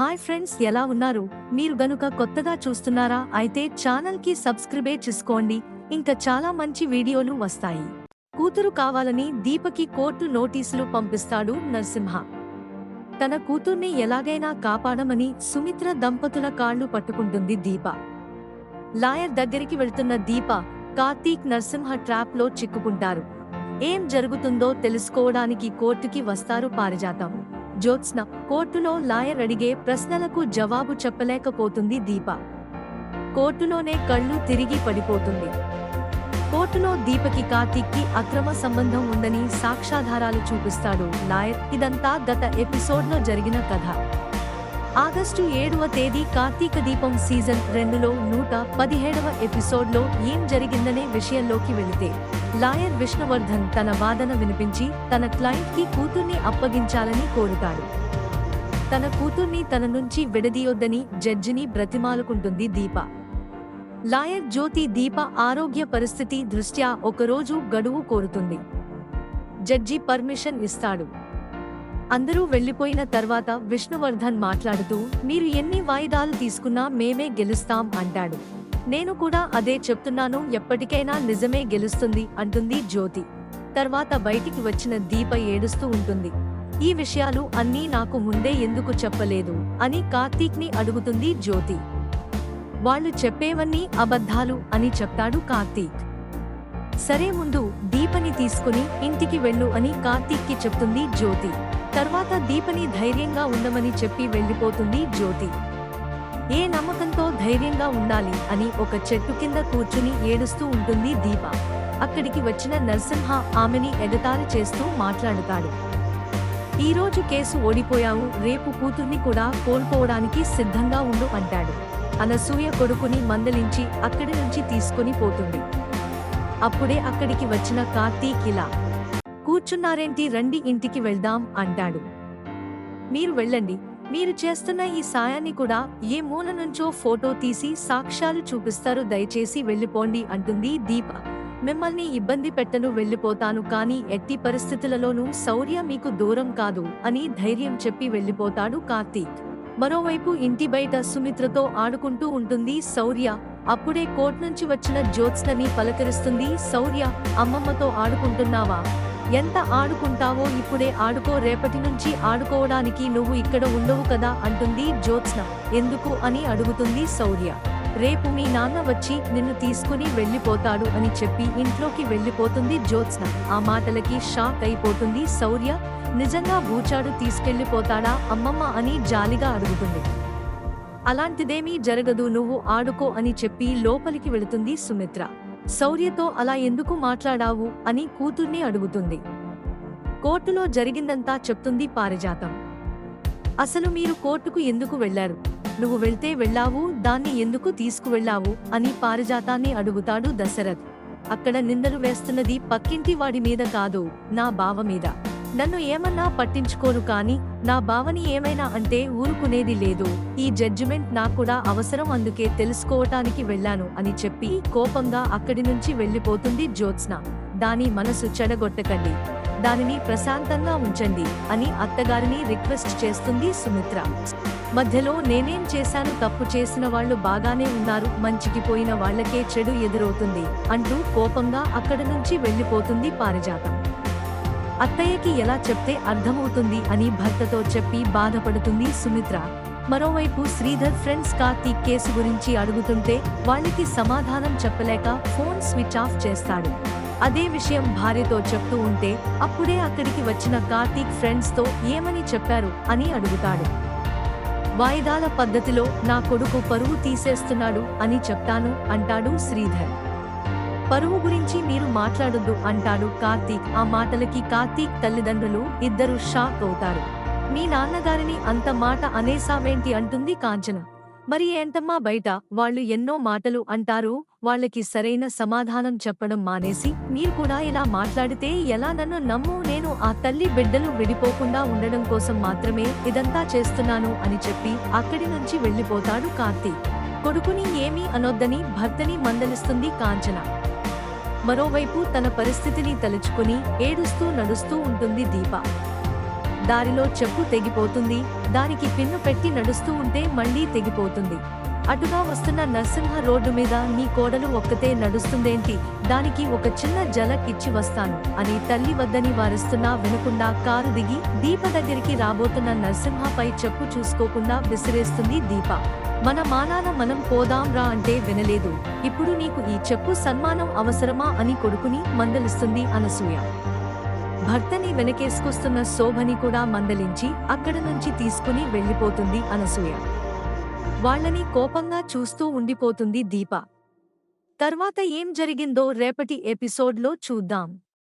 Hi friends, ఎలా ఉన్నారు? మీరు గనుక కొత్తగా చూస్తున్నారా అయితే ఛానల్ కి సబ్స్క్రైబ్ చేసుకోండి. ఇంకా చాలా మంచి వీడియోలు వస్తాయి. కూతురు కావాలని దీపకి కోర్టు నోటీసులు పంపిస్తాడు నరసింహ. తన కూతుర్ని ఎలాగైనా కాపాడమని సుమిత్ర దంపతుల కాళ్లు పట్టుకుంటుంది దీప. లాయర్ దగ్గరికి వెళ్తున్న దీప, కార్తీక్ నరసింహ ట్రాప్ లో చిక్కుకుంటారు. ఏం జరుగుతుందో తెలుసుకోవడానికి కోర్టుకి వస్తారు పారిజాతం, జ్యోత్స్న. కోర్టులో లాయర్ అడిగే ప్రశ్నలకు జవాబు చెప్పలేకపోతుంది దీప. కోర్టులోనే కళ్ళు తిరిగి పడిపోతుంది. కోర్టులో దీపకి కార్తీక్కి అక్రమ సంబంధం ఉందని సాక్ష్యాధారాలు చూపిస్తాడు లాయర్. ఇదంతా గత ఎపిసోడ్లో జరిగిన కథ. ఆగస్టు 7వ తేదీ కార్తీక దీపం సీజన్ 2లో 117వ ఎపిసోడ్లో ఏం జరిగిందనే విషయంలోకి వెళితే, లాయర్ విష్ణువర్ధన్ తన వాదన వినిపించి తన క్లయింట్కి కూతుర్ని అప్పగించాలని కోరుతాడు. తన కూతుర్ని తన నుంచి విడదీయొద్దని జడ్జిని బ్రతిమాలుకుంటుంది దీప. లాయర్ జ్యోతి దీప ఆరోగ్య పరిస్థితి దృష్ట్యా ఒకరోజు గడువు కోరుతుంది. జడ్జి పర్మిషన్ ఇస్తాడు. అందరూ వెళ్లిపోయిన తర్వాత విష్ణువర్ధన్ మాట్లాడుతూ, మీరు ఎన్ని వాయిదాలు తీసుకున్నా మేమే గెలుస్తాం అంటాడు. నేను కూడా అదే చెప్తున్నాను, ఎప్పటికైనా నిజమే గెలుస్తుంది అంటుంది జ్యోతి. తర్వాత బయటికి వచ్చిన దీప ఏడుస్తూ ఉంటుంది. ఈ విషయాలు అన్నీ నాకు ముందే ఎందుకు చెప్పలేదు అని కార్తీక్ ని అడుగుతుంది జ్యోతి. వాళ్ళు చెప్పేవన్నీ అబద్ధాలు అని చెప్తాడు కార్తీక్. సరే, ముందు దీపని తీసుకుని ఇంటికి వెళ్ళు అని కార్తీక్ కి చెప్తుంది జ్యోతి. తర్వాత దీపని ధైర్యంగా ఉండమని చెప్పి వెళ్లిపోతుంది జ్యోతి. ఏ నమ్మకంతో ధైర్యంగా ఉండాలి అని ఒక చెట్టు కింద కూర్చుని ఏడుస్తూ ఉంటుంది దీప. అక్కడికి వచ్చిన నరసింహ ఆమెని ఎగతాళి చేస్తూ మాట్లాడుతాడు. ఈరోజు కేసు ఓడిపోయావు, రేపు కూతుర్ని కూడా కోల్పోవడానికి సిద్ధంగా ఉండు అంటాడు. అనసూయ కొడుకుని మందలించి అక్కడి నుంచి తీసుకుని పోతుంది. అప్పుడే అక్కడికి వచ్చిన కార్తీక్, ఇలా కూర్చున్నారేంటి, రండి ఇంటికి వెళ్దాం అంటాడు. మీరు వెళ్ళండి, మీరు చేస్తున్న ఈ సాయాన్ని కూడా ఏ మూల నుంచో ఫోటో తీసి సాక్ష్యాలు చూపిస్తారు, దయచేసి వెళ్ళిపోండి అంటుంది దీప. మిమ్మల్ని ఇబ్బంది పెట్టను, వెళ్ళిపోతాను, కానీ ఎట్టి పరిస్థితులలోనూ శౌర్య మీకు దూరం కాదు అని ధైర్యం చెప్పి వెళ్ళిపోతాడు కార్తీక్. మరోవైపు ఇంటి బయట సుమిత్రతో ఆడుకుంటూ ఉంటుంది శౌర్య. అప్పుడే కోర్టు నుంచి వచ్చిన జ్యోత్స్నని పలకరిస్తుంది శౌర్య. అమ్మమ్మతో ఆడుకుంటున్నావా? ఎంత ఆడుకుంటావో ఇప్పుడే ఆడుకో, రేపటి నుంచి ఆడుకోవడానికి నువ్వు ఇక్కడ ఉండవు కదా అంటుంది జ్యోత్స్న. ఎందుకు అని అడుగుతుంది శౌర్య. రేపు మీ నాన్న వచ్చి నిన్ను తీసుకుని వెళ్ళిపోతాడు అని చెప్పి ఇంట్లోకి వెళ్ళిపోతుంది జ్యోత్స్న. ఆ మాటలకి షాక్ అయిపోతుంది శౌర్య. నిజంగా బూచాడు తీసుకెళ్లిపోతాడా అమ్మమ్మ అని జాలిగా అడుగుతుంది. అలాంటిదేమీ జరగదు, నువ్వు ఆడుకో అని చెప్పి లోపలికి వెళుతుంది సుమిత్ర. శౌర్యతో అలా ఎందుకు మాట్లాడావు అని కూతుర్ని అడుగుతుంది. కోర్టులో జరిగిందంతా చెప్తుంది పారిజాతం. అసలు మీరు కోర్టుకు ఎందుకు వెళ్లారు? నువ్వు వెళ్తే వెళ్ళావు, దాన్ని ఎందుకు తీసుకువెళ్ళావు అని పారిజాతాన్ని అడుగుతాడు దశరథ్. అక్కడ నిందలు వేస్తున్నది పక్కింటి వాడి మీద కాదు, నా బావ మీద. నన్ను ఏమన్నా పట్టించుకోను, కానీ నా బావని ఏమైనా అంటే ఊరుకునేది లేదు. ఈ జడ్జిమెంట్ నాకూడా అవసరం, అందుకే తెలుసుకోవటానికి వెళ్ళాను అని చెప్పి కోపంగా అక్కడి నుంచి వెళ్ళిపోతుంది జ్యోత్స్న. దాని మనసు చెడగొట్టకండి, దానిని ప్రశాంతంగా ఉంచండి అని అత్తగారిని రిక్వెస్ట్ చేస్తుంది సుమిత్ర. మధ్యలో నేనేం చేశాను, తప్పు చేసిన వాళ్ళు బాగానే ఉన్నారు, మంచికి పోయిన వాళ్లకే చెడు ఎదురవుతుంది అంటూ కోపంగా అక్కడి నుంచి వెళ్ళిపోతుంది పారిజాతం. అత్తయ్యకి ఎలా చెప్తే అర్థమవుతుంది అని భర్తతో చెప్పి బాధపడుతుంది సుమిత్ర. మరోవైపు శ్రీధర్ ఫ్రెండ్స్ కార్తీక్ కేసు గురించి అడుగుతుంటే వాళ్ళకి సమాధానం చెప్పలేక ఫోన్ స్విచ్ ఆఫ్ చేస్తాడు. అదే విషయం భార్యతో చెప్తూ ఉంటే అప్పుడే అక్కడికి వచ్చిన కార్తీక్ ఫ్రెండ్స్ తో ఏమని చెప్పారు అని అడుగుతాడు. వాయిదాల పద్ధతిలో నా కొడుకు పరువు తీసేస్తున్నాడు అని చెప్తాను అంటాడు శ్రీధర్. పరువు గురించి మీరు మాట్లాడొద్దు అంటాడు కార్తీక్. ఆ మాటలకి కార్తీక్ తల్లిదండ్రులు ఇద్దరు షాక్ అవుతారు. మీ నాన్నగారిని అంత మాట అనేసావేంటి అంటుంది కాంచన. మరి ఏంటమ్మా, బయట వాళ్ళు ఎన్నో మాటలు అంటారు, వాళ్ళకి సరైన సమాధానం చెప్పడం మానేసి మీరు కూడా ఇలా మాట్లాడితే ఎలా? నన్ను నమ్ము, నేను ఆ తల్లి బిడ్డలు విడిపోకుండా ఉండడం కోసం మాత్రమే ఇదంతా చేస్తున్నాను అని చెప్పి అక్కడి నుంచి వెళ్ళిపోతాడు కార్తీక్. కొడుకుని ఏమీ అనొద్దని భర్తని మందలిస్తుంది కాంచన. మరోవైపు తన పరిస్థితిని తలుచుకుని ఏడుస్తూ నడుస్తూ ఉంటుంది దీప. దారిలో చెప్పు తెగిపోతుంది, దానికి పిన్ను పెట్టి నడుస్తూ ఉంటే మళ్ళీ తెగిపోతుంది. అటుగా వస్తున్న నరసింహ రోడ్డు మీద నీ కోడలు ఒక్కతే నడుస్తుందేంటి, దానికి ఒక చిన్న జలక్ ఇచ్చి వస్తాను అని తల్లి వద్దని వారిస్తున్నా వినకుండా కారు దిగి దీప దగ్గరికి రాబోతున్న నరసింహపై చెప్పు చూసుకోకుండా విసిరేస్తుంది దీప. మన మానాన మనం పోదాం రా అంటే వినలేదు, ఇప్పుడు నీకు ఈ చెప్పు సన్మానం అవసరమా అని కొడుకుని మందలిస్తుంది అనసూయ. భర్తని వెనకేసుకొస్తున్న శోభని కూడా మందలించి అక్కడ నుంచి తీసుకుని వెళ్ళిపోతుంది అనసూయ. వాళ్ళని కోపంగా చూస్తూ ఉండిపోతుంది దీప. తర్వాత ఏం జరిగిందో రేపటి ఎపిసోడ్లో చూద్దాం.